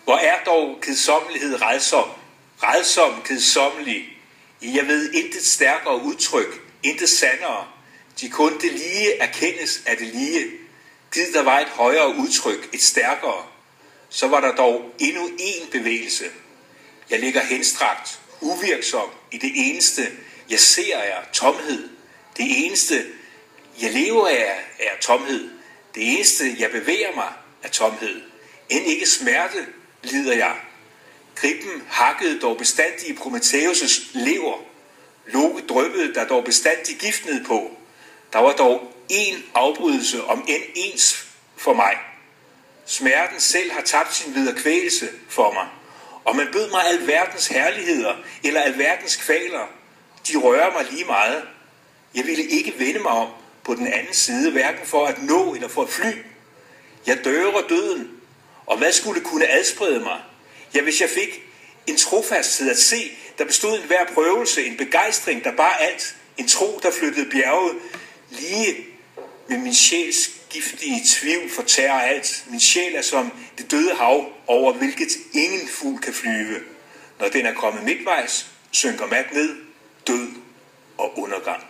Hvor er dog kedsommelighed rædsom, rædsom kedsommelig. Jeg ved intet stærkere udtryk, intet sandere. De kun det lige erkendes af det lige. Gid der var et højere udtryk, et stærkere. Så var der dog endnu en bevægelse. Jeg ligger henstrakt, uvirksom i det eneste, jeg ser er tomhed. Det eneste, jeg lever af, er tomhed. Det eneste, jeg bevæger mig, er tomhed. End ikke smerte lider jeg. Griben hakkede dog bestandig i Prometheus' lever. Loke dryppede der dog bestandig gift ned på. Der var dog en afbrydelse, om end ens for mig. Smerten selv har tabt sin vederkvælelse for mig. Og man bød mig alverdens herligheder, eller alverdens kvaler. De rører mig lige meget. Jeg ville ikke vende mig om på den anden side, hverken for at nå eller for at fly. Jeg dører døden, og hvad skulle kunne adsprede mig? Ja, hvis jeg fik en trofasthed at se, der bestod en hver prøvelse, en begejstring, der bar alt, en tro, der flyttede bjerget, lige med min sjæls giftige tvivl fortærer alt. Min sjæl er som det døde hav, over hvilket ingen fugl kan flyve. Når den er kommet midtvejs, synker mat ned, død og undergang.